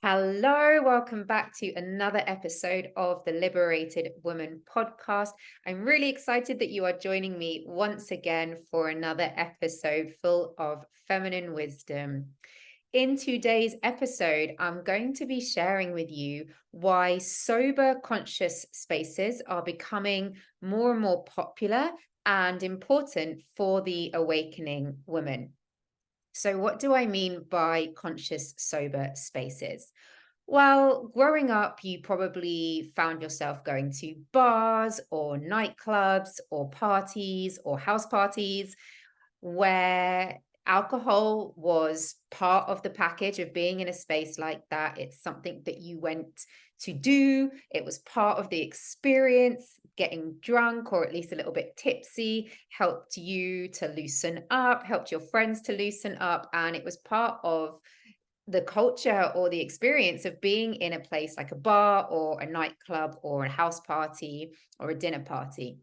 Hello, welcome back to another episode of the Liberated Woman podcast. I'm really excited that you are joining me once again for another episode full of feminine wisdom. In today's episode, I'm going to be sharing with you why sober conscious spaces are becoming more and more popular and important for the awakening woman. So, what do I mean by conscious, sober spaces? Well, growing up, you probably found yourself going to bars or nightclubs or parties or house parties where alcohol was part of the package of being in a space like that. It's something that you went to do, it was part of the experience. Getting drunk or at least a little bit tipsy helped you to loosen up, helped your friends to loosen up, and it was part of the culture or the experience of being in a place like a bar or a nightclub or a house party or a dinner party.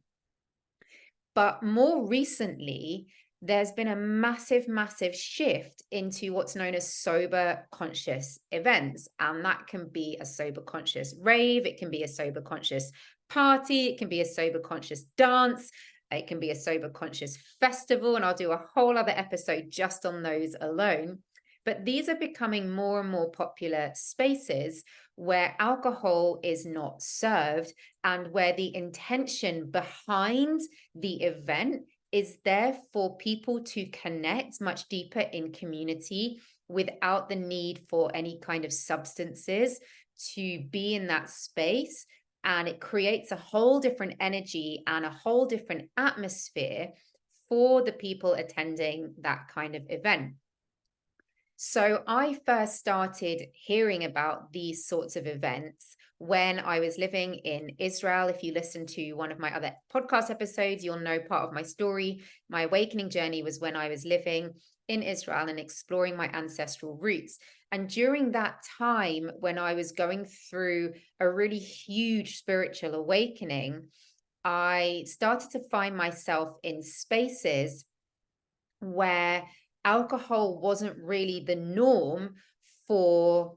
But more recently, there's been a massive, massive shift into what's known as sober conscious events. And that can be a sober conscious rave, it can be a sober conscious party, it can be a sober conscious dance, it can be a sober conscious festival. And I'll do a whole other episode just on those alone. But these are becoming more and more popular spaces where alcohol is not served and where the intention behind the event is there for people to connect much deeper in community without the need for any kind of substances to be in that space. And it creates a whole different energy and a whole different atmosphere for the people attending that kind of event. So I first started hearing about these sorts of events when I was living in Israel. If you listen to one of my other podcast episodes, you'll know part of my story. My awakening journey was when I was living in Israel and exploring my ancestral roots. And during that time, when I was going through a really huge spiritual awakening, I started to find myself in spaces where alcohol wasn't really the norm for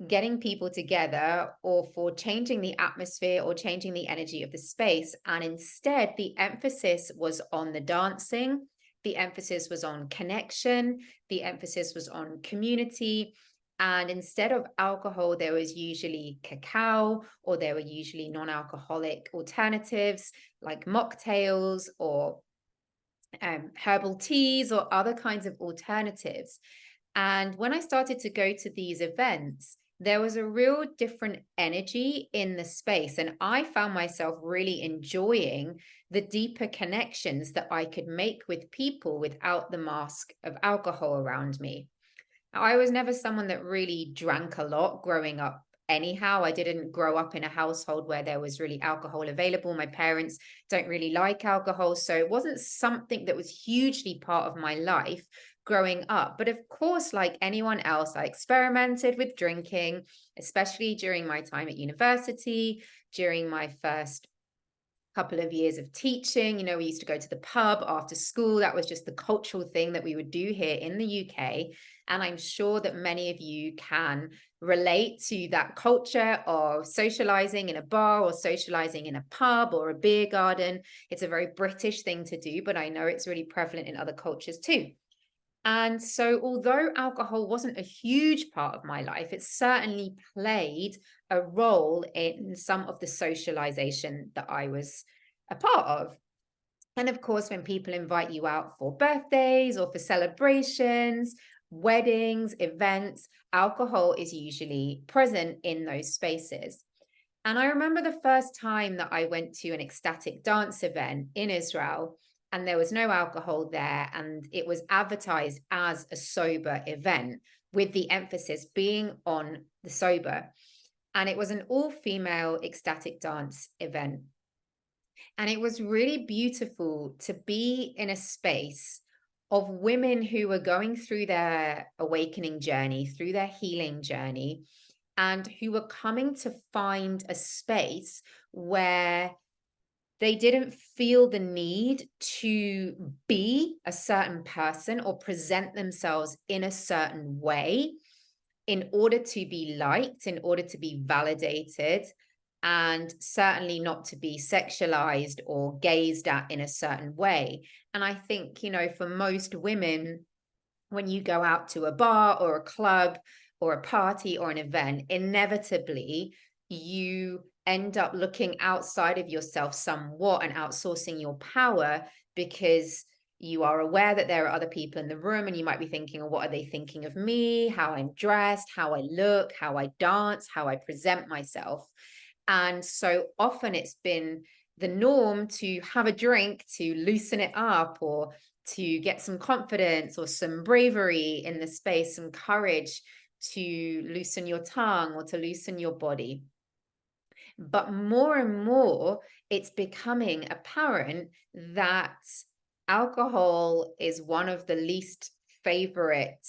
getting people together or for changing the atmosphere or changing the energy of the space. And instead, the emphasis was on the dancing, the emphasis was on connection, the emphasis was on community. And instead of alcohol, there was usually cacao, or there were usually non alcoholic alternatives like mocktails or herbal teas or other kinds of alternatives. And when I started to go to these events, there was a real different energy in the space. And I found myself really enjoying the deeper connections that I could make with people without the mask of alcohol around me. I was never someone that really drank a lot growing up. Anyhow, I didn't grow up in a household where there was really alcohol available. My parents don't really like alcohol. So it wasn't something that was hugely part of my life growing up. But of course, like anyone else, I experimented with drinking, especially during my time at university, during my first couple of years of teaching. You know, we used to go to the pub after school. That was just the cultural thing that we would do here in the UK. And I'm sure that many of you can relate to that culture of socializing in a bar or socializing in a pub or a beer garden. It's a very British thing to do, but I know it's really prevalent in other cultures too. And so, although alcohol wasn't a huge part of my life, it certainly played a role in some of the socialization that I was a part of. And of course, when people invite you out for birthdays or for celebrations, weddings, events, alcohol is usually present in those spaces. And I remember the first time that I went to an ecstatic dance event in Israel, and there was no alcohol there, and it was advertised as a sober event with the emphasis being on the sober. And it was an all-female ecstatic dance event. And it was really beautiful to be in a space of women who were going through their awakening journey, through their healing journey, and who were coming to find a space where they didn't feel the need to be a certain person or present themselves in a certain way, in order to be liked, in order to be validated, and certainly not to be sexualized or gazed at in a certain way. And I think, for most women, when you go out to a bar or a club or a party or an event, inevitably you end up looking outside of yourself somewhat and outsourcing your power, because you are aware that there are other people in the room, and you might be thinking, oh, what are they thinking of me, how I'm dressed, how I look, how I dance, how I present myself. And so often it's been the norm to have a drink to loosen it up, or to get some confidence or some bravery in the space, some courage to loosen your tongue or to loosen your body. But more and more, it's becoming apparent that alcohol is one of the least favorite,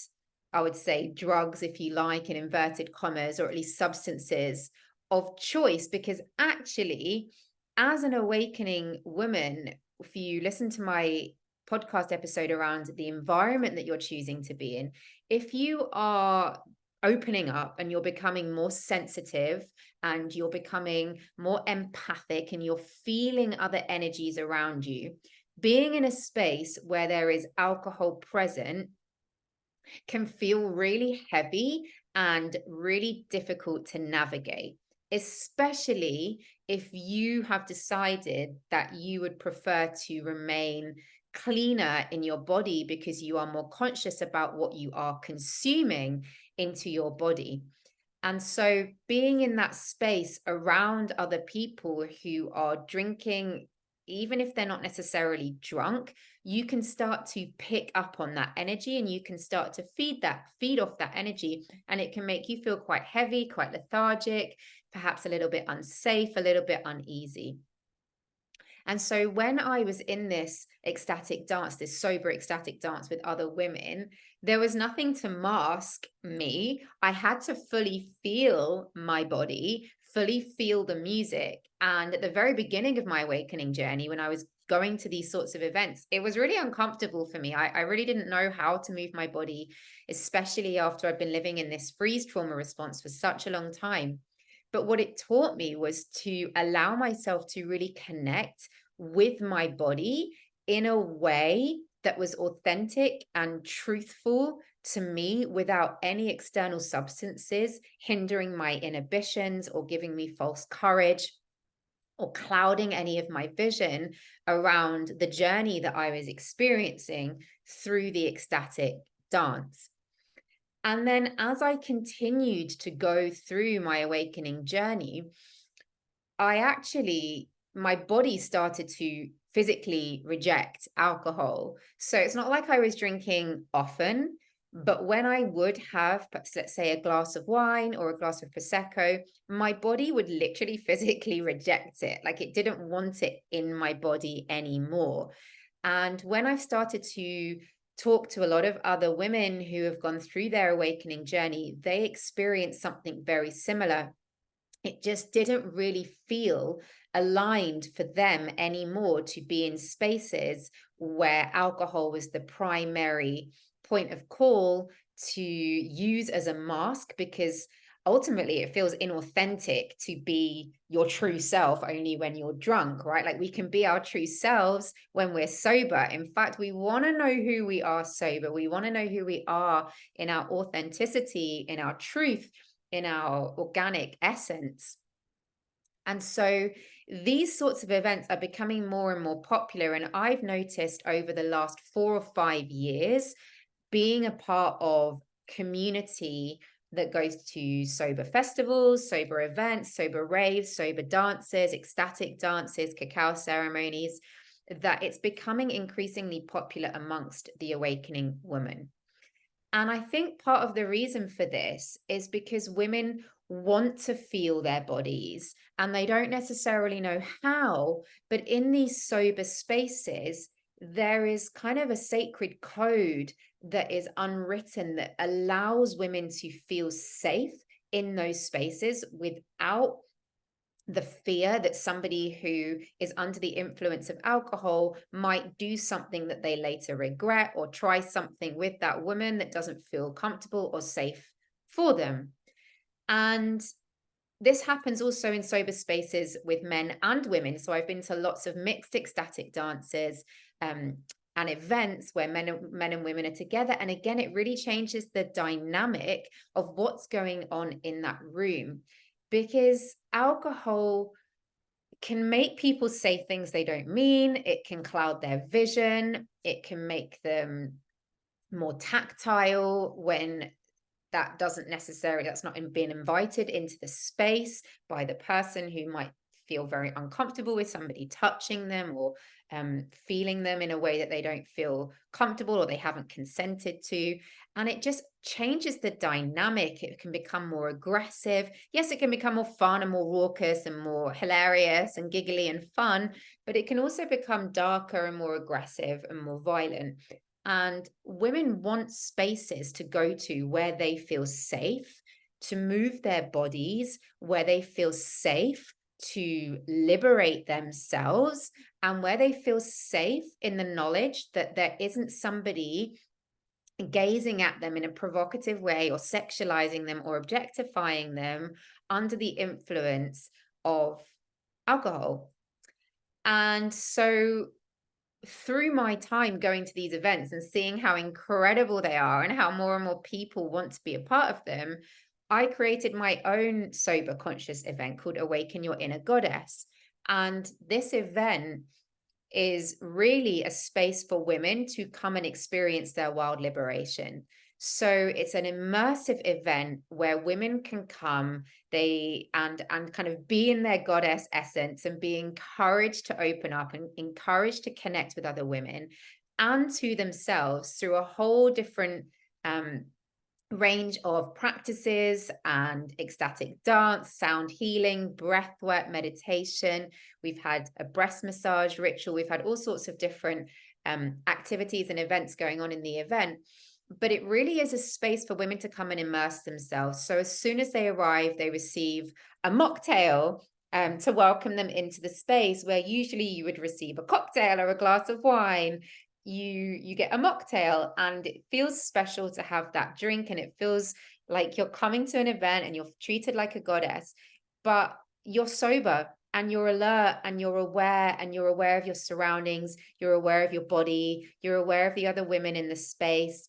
I would say, drugs, if you like, in inverted commas, or at least substances of choice. Because actually, as an awakening woman, if you listen to my podcast episode around the environment that you're choosing to be in, if you are opening up and you're becoming more sensitive and you're becoming more empathic and you're feeling other energies around you, being in a space where there is alcohol present can feel really heavy and really difficult to navigate, especially if you have decided that you would prefer to remain cleaner in your body because you are more conscious about what you are consuming into your body. And so being in that space around other people who are drinking, even if they're not necessarily drunk, you can start to pick up on that energy, and you can start to feed off that energy. And it can make you feel quite heavy, quite lethargic, perhaps a little bit unsafe, a little bit uneasy. And so when I was in this ecstatic dance, this sober ecstatic dance with other women, there was nothing to mask me. I had to fully feel my body, fully feel the music. And at the very beginning of my awakening journey, when I was going to these sorts of events, it was really uncomfortable for me. I really didn't know how to move my body, especially after I'd been living in this freeze trauma response for such a long time. But what it taught me was to allow myself to really connect with my body in a way that was authentic and truthful to me, without any external substances hindering my inhibitions or giving me false courage or clouding any of my vision around the journey that I was experiencing through the ecstatic dance. And then as I continued to go through my awakening journey, my body started to physically reject alcohol. So it's not like I was drinking often, but when I would have, let's say, a glass of wine or a glass of Prosecco, my body would literally physically reject it. Like, it didn't want it in my body anymore. And when I've started to talk to a lot of other women who have gone through their awakening journey, they experience something very similar. It just didn't really feel aligned for them anymore to be in spaces where alcohol was the primary point of call to use as a mask, because ultimately it feels inauthentic to be your true self only when you're drunk, right? Like, we can be our true selves when we're sober. In fact, we want to know who we are sober. We want to know who we are in our authenticity, in our truth, in our organic essence. And so these sorts of events are becoming more and more popular. And I've noticed over the last 4 or 5 years, being a part of community that goes to sober festivals, sober events, sober raves, sober dances, ecstatic dances, cacao ceremonies, that it's becoming increasingly popular amongst the awakening woman. And I think part of the reason for this is because women want to feel their bodies and they don't necessarily know how, but in these sober spaces, there is kind of a sacred code that is unwritten that allows women to feel safe in those spaces without the fear that somebody who is under the influence of alcohol might do something that they later regret, or try something with that woman that doesn't feel comfortable or safe for them. And this happens also in sober spaces with men and women. So I've been to lots of mixed ecstatic dances and events where men and women are together. And again, it really changes the dynamic of what's going on in that room, because alcohol can make people say things they don't mean. It can cloud their vision. It can make them more tactile when that's not being invited into the space by the person who might feel very uncomfortable with somebody touching them, or feeling them in a way that they don't feel comfortable or they haven't consented to. And it just changes the dynamic. It can become more aggressive. Yes, it can become more fun and more raucous and more hilarious and giggly and fun, but it can also become darker and more aggressive and more violent. And women want spaces to go to where they feel safe to move their bodies, where they feel safe to liberate themselves, and where they feel safe in the knowledge that there isn't somebody gazing at them in a provocative way, or sexualizing them or objectifying them under the influence of alcohol. And so through my time going to these events and seeing how incredible they are and how more and more people want to be a part of them, I created my own sober conscious event called Awaken Your Inner Goddess. And this event is really a space for women to come and experience their wild liberation. So it's an immersive event where women can come, and kind of be in their goddess essence and be encouraged to open up and encouraged to connect with other women and to themselves through a whole different range of practices and ecstatic dance, sound healing, breathwork, meditation. We've had a breast massage ritual. We've had all sorts of different activities and events going on in the event. But it really is a space for women to come and immerse themselves. So as soon as they arrive, they receive a mocktail to welcome them into the space, where usually you would receive a cocktail or a glass of wine. You get a mocktail, and it feels special to have that drink, and it feels like you're coming to an event and you're treated like a goddess, but you're sober and you're alert and you're aware of your surroundings, you're aware of your body, you're aware of the other women in the space.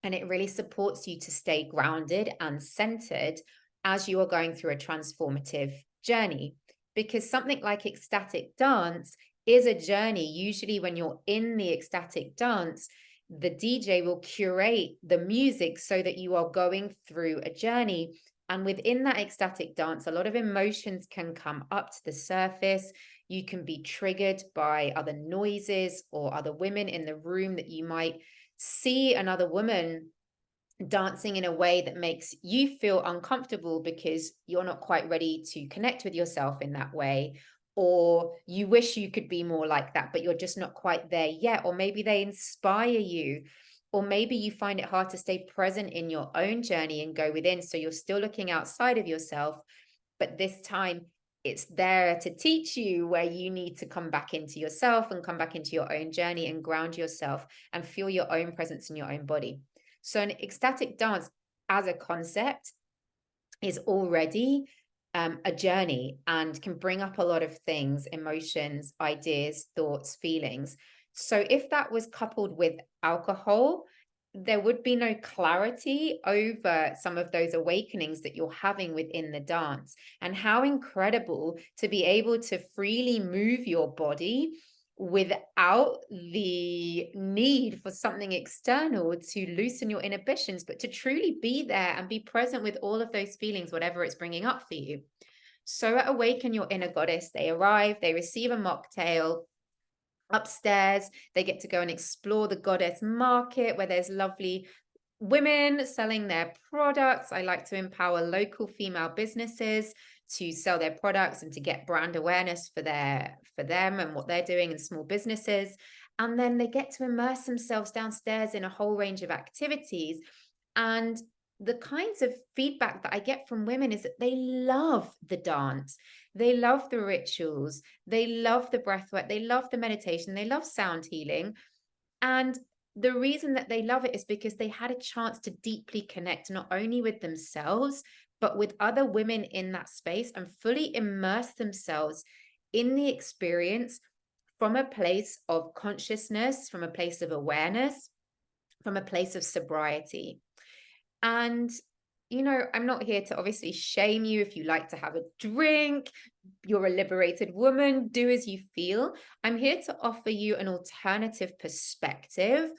And it really supports you to stay grounded and centered as you are going through a transformative journey. Because something like ecstatic dance is a journey. Usually when you're in the ecstatic dance, the DJ will curate the music so that you are going through a journey. And within that ecstatic dance, a lot of emotions can come up to the surface. You can be triggered by other noises or other women in the room, that you might see another woman dancing in a way that makes you feel uncomfortable because you're not quite ready to connect with yourself in that way. Or you wish you could be more like that, but you're just not quite there yet. Or maybe they inspire you. Or maybe you find it hard to stay present in your own journey and go within. So you're still looking outside of yourself, but this time it's there to teach you where you need to come back into yourself and come back into your own journey and ground yourself and feel your own presence in your own body. So an ecstatic dance as a concept is already a journey, and can bring up a lot of things, emotions, ideas, thoughts, feelings. So if that was coupled with alcohol, there would be no clarity over some of those awakenings that you're having within the dance. And how incredible to be able to freely move your body without the need for something external to loosen your inhibitions, but to truly be there and be present with all of those feelings, whatever it's bringing up for you. So at Awaken Your Inner Goddess, they arrive, they receive a mocktail. Upstairs, they get to go and explore the goddess market, where there's lovely women selling their products. I like to empower local female businesses to sell their products and to get brand awareness for them and what they're doing in small businesses. And then they get to immerse themselves downstairs in a whole range of activities. And the kinds of feedback that I get from women is that they love the dance, they love the rituals, they love the breath work, they love the meditation, they love sound healing. And the reason that they love it is because they had a chance to deeply connect not only with themselves, but with other women in that space and fully immerse themselves in the experience from a place of consciousness, from a place of awareness, from a place of sobriety. And, I'm not here to obviously shame you if you like to have a drink, you're a liberated woman, do as you feel. I'm here to offer you an alternative perspective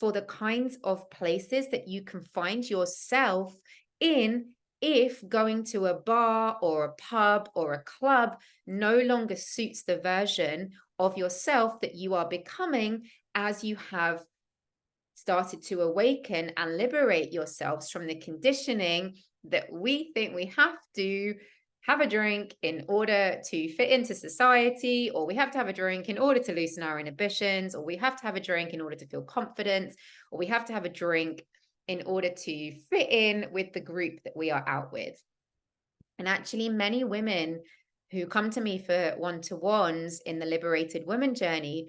for the kinds of places that you can find yourself in if going to a bar or a pub or a club no longer suits the version of yourself that you are becoming as you have started to awaken and liberate yourselves from the conditioning that we think we have to have a drink in order to fit into society, or we have to have a drink in order to loosen our inhibitions, or we have to have a drink in order to feel confident, or we have to have a drink in order to fit in with the group that we are out with. And actually, many women who come to me for one-to-ones in the liberated woman journey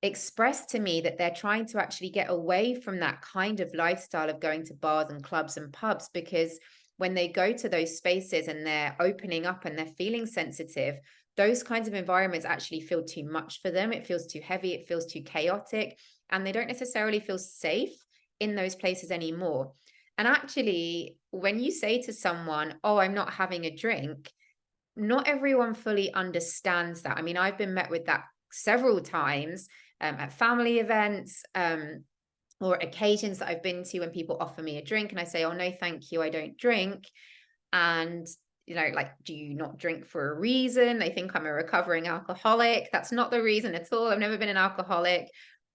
express to me that they're trying to actually get away from that kind of lifestyle of going to bars and clubs and pubs, because when they go to those spaces and they're opening up and they're feeling sensitive, those kinds of environments actually feel too much for them. It feels too heavy, it feels too chaotic, and they don't necessarily feel safe in those places anymore. And actually, when you say to someone, "Oh, I'm not having a drink," not everyone fully understands that. I mean, I've been met with that several times at family events or occasions that I've been to when people offer me a drink and I say, "Oh, no, thank you, I don't drink." And, like, do you not drink for a reason? They think I'm a recovering alcoholic. That's not the reason at all. I've never been an alcoholic,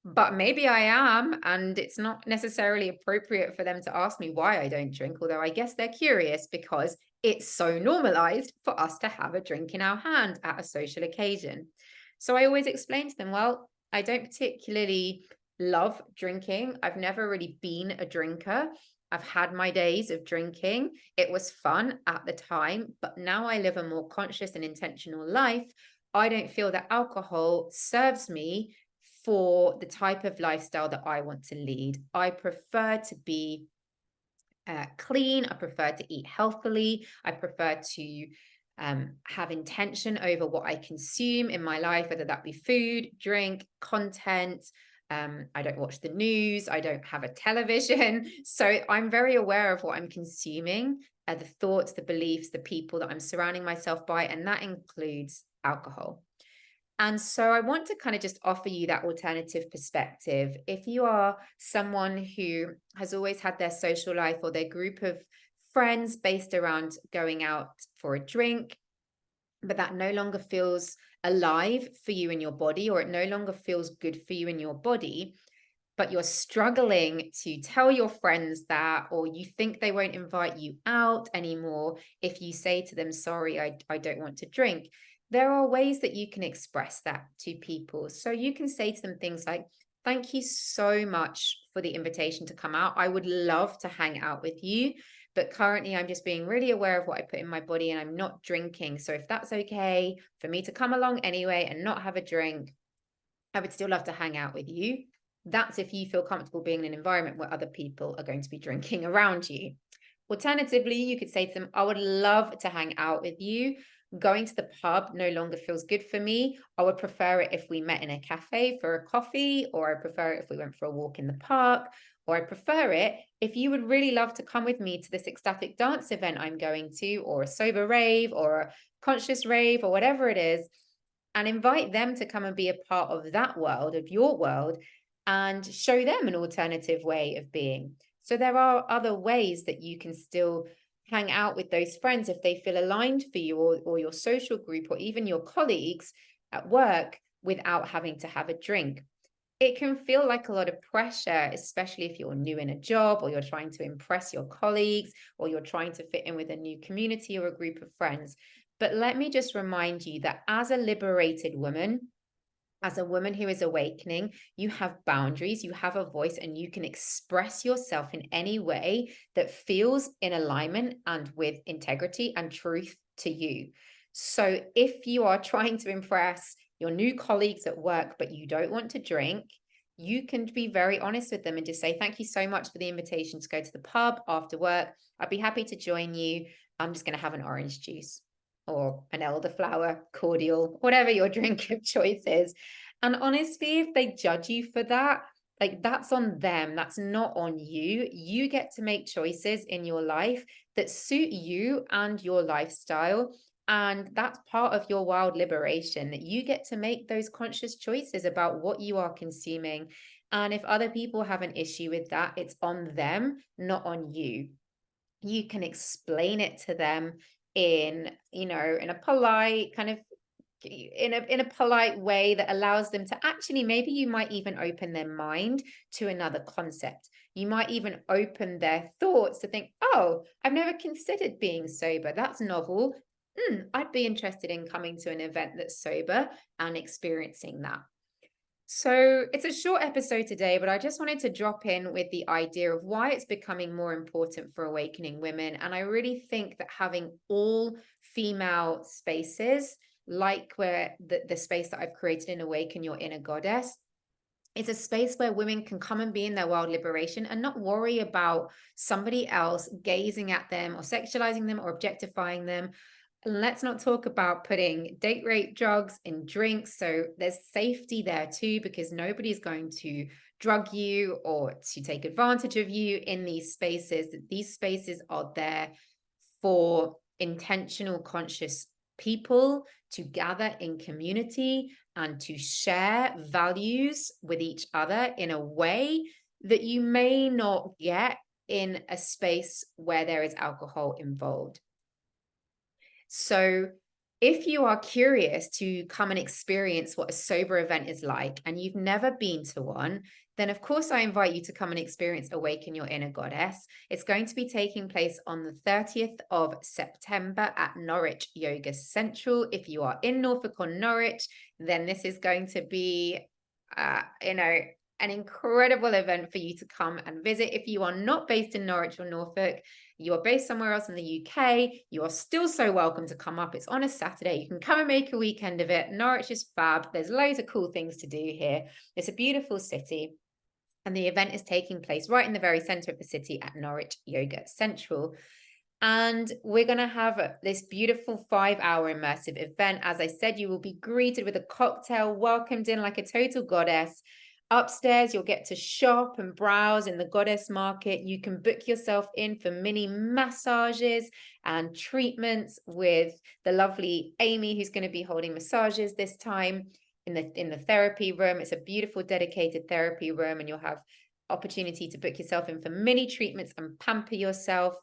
but maybe I am. And it's not necessarily appropriate for them to ask me why I don't drink, although I guess they're curious because it's so normalized for us to have a drink in our hand at a social occasion. So I always explain to them, well, I don't particularly love drinking. I've never really been a drinker. I've had my days of drinking. It was fun at the time, but now I live a more conscious and intentional life. I don't feel that alcohol serves me for the type of lifestyle that I want to lead. I prefer to be clean. I prefer to eat healthily. I prefer to have intention over what I consume in my life, whether that be food, drink, content. I don't watch the news. I don't have a television. So I'm very aware of what I'm consuming, the thoughts, the beliefs, the people that I'm surrounding myself by, and that includes alcohol. And so I want to kind of just offer you that alternative perspective. If you are someone who has always had their social life or their group of friends based around going out for a drink, but that no longer feels alive for you in your body, or it no longer feels good for you in your body, but you're struggling to tell your friends that, or you think they won't invite you out anymore if you say to them, "Sorry, I don't want to drink." There are ways that you can express that to people. So you can say to them things like, "Thank you so much for the invitation to come out. I would love to hang out with you, but currently I'm just being really aware of what I put in my body and I'm not drinking. So if that's okay for me to come along anyway and not have a drink, I would still love to hang out with you." That's if you feel comfortable being in an environment where other people are going to be drinking around you. Alternatively, you could say to them, "I would love to hang out with you. Going to the pub no longer feels good for me. I would prefer it if we met in a cafe for a coffee, or I prefer it if we went for a walk in the park, or I prefer it if you would really love to come with me to this ecstatic dance event I'm going to, or a sober rave, or a conscious rave, or whatever it is," and invite them to come and be a part of that world, of your world, and show them an alternative way of being. So there are other ways that you can still hang out with those friends if they feel aligned for you, or your social group, or even your colleagues at work, without having to have a drink. It can feel like a lot of pressure, especially if you're new in a job, or you're trying to impress your colleagues, or you're trying to fit in with a new community or a group of friends. But let me just remind you that as a liberated woman, as a woman who is awakening, you have boundaries, you have a voice, and you can express yourself in any way that feels in alignment and with integrity and truth to you. So if you are trying to impress your new colleagues at work, but you don't want to drink, you can be very honest with them and just say, thank you so much for the invitation to go to the pub after work. I'd be happy to join you. I'm just going to have an orange juice or an elderflower cordial, whatever your drink of choice is. And honestly, if they judge you for that, like, that's on them. That's not on you. You get to make choices in your life that suit you and your lifestyle. And that's part of your wild liberation, that you get to make those conscious choices about what you are consuming. And if other people have an issue with that, it's on them, not on you. You can explain it to them in, in a polite kind of, in a polite way that allows them to actually, maybe you might even open their mind to another concept. You might even open their thoughts to think, oh, I've never considered being sober. That's novel. I'd be interested in coming to an event that's sober and experiencing that. So it's a short episode today, but I just wanted to drop in with the idea of why it's becoming more important for awakening women. And I really think that having all female spaces, like where the space that I've created in Awaken Your Inner Goddess, it's a space where women can come and be in their wild liberation and not worry about somebody else gazing at them or sexualizing them or objectifying them. And let's not talk about putting date rape drugs in drinks. So there's safety there too, because nobody's going to drug you or to take advantage of you in these spaces. These spaces are there for intentional, conscious people to gather in community and to share values with each other in a way that you may not get in a space where there is alcohol involved. So if you are curious to come and experience what a sober event is like, and you've never been to one, then of course I invite you to come and experience Awaken Your Inner Goddess. It's going to be taking place on the 30th of September at Norwich Yoga Central. If you are in Norfolk or Norwich, then this is going to be, an incredible event for you to come and visit. If you are not based in Norwich or Norfolk, you are based somewhere else in the UK, you are still so welcome to come up. It's on a Saturday. You can come and make a weekend of it. Norwich is fab. There's loads of cool things to do here. It's a beautiful city. And the event is taking place right in the very center of the city at Norwich Yoga Central. And we're going to have this beautiful 5-hour immersive event. As I said, you will be greeted with a cocktail, welcomed in like a total goddess. Upstairs, you'll get to shop and browse in the goddess market. You can book yourself in for mini massages and treatments with the lovely Amy, who's going to be holding massages this time in the therapy room. It's a beautiful, dedicated therapy room, and you'll have opportunity to book yourself in for mini treatments and pamper yourself.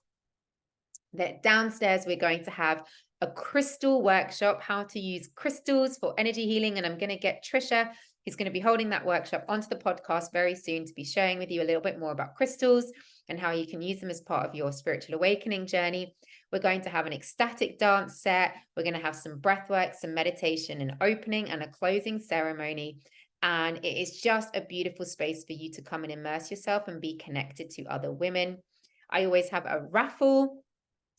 That downstairs, we're going to have a crystal workshop, how to use crystals for energy healing. And I'm going to get Trisha, who's going to be holding that workshop, onto the podcast very soon to be sharing with you a little bit more about crystals and how you can use them as part of your spiritual awakening journey. We're going to have an ecstatic dance set. We're going to have some breathwork, some meditation, an opening and a closing ceremony. And it is just a beautiful space for you to come and immerse yourself and be connected to other women. I always have a raffle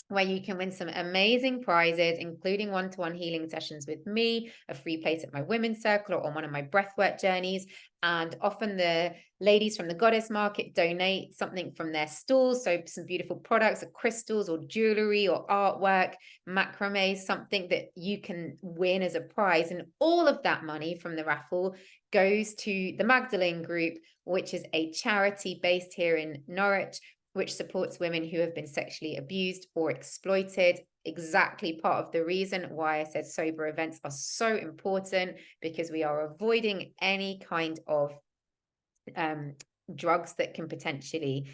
where you can win some amazing prizes, including one-to-one healing sessions with me, a free place at my women's circle or on one of my breathwork journeys. And often the ladies from the goddess market donate something from their stalls. So some beautiful products, crystals or jewelry or artwork, macrame, something that you can win as a prize. And all of that money from the raffle goes to the Magdalene Group, which is a charity based here in Norwich, which supports women who have been sexually abused or exploited. Exactly part of the reason why I said sober events are so important, because we are avoiding any kind of drugs that can potentially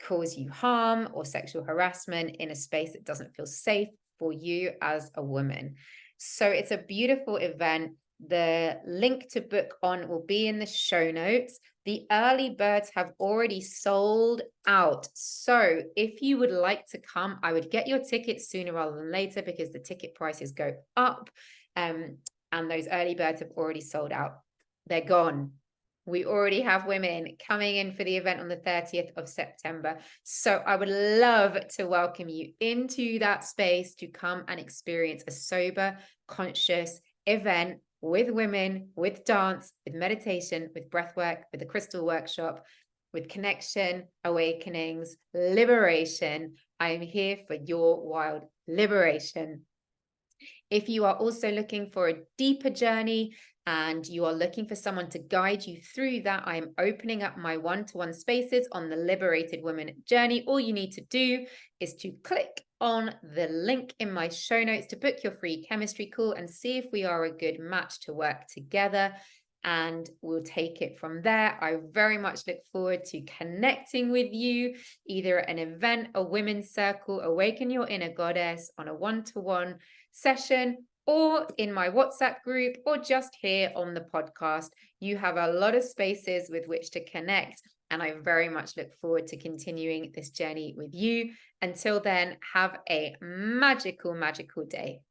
cause you harm or sexual harassment in a space that doesn't feel safe for you as a woman. So it's a beautiful event. The link to book on will be in the show notes. The early birds have already sold out. So if you would like to come, I would get your tickets sooner rather than later, because the ticket prices go up. And those early birds have already sold out. They're gone. We already have women coming in for the event on the 30th of September. So I would love to welcome you into that space to come and experience a sober, conscious event with women, with dance, with meditation, with breathwork, with the crystal workshop, with connection, awakenings, liberation. I am here for your wild liberation. If you are also looking for a deeper journey and you are looking for someone to guide you through that, I am opening up my one-to-one spaces on the Liberated Women journey. All you need to do is to click on the link in my show notes to book your free chemistry call and see if we are a good match to work together. And we'll take it from there. I very much look forward to connecting with you, either at an event, a women's circle, Awaken Your Inner Goddess, on a one-to-one session, or in my WhatsApp group, or just here on the podcast. You have a lot of spaces with which to connect, and I very much look forward to continuing this journey with you. Until then, have a magical, magical day.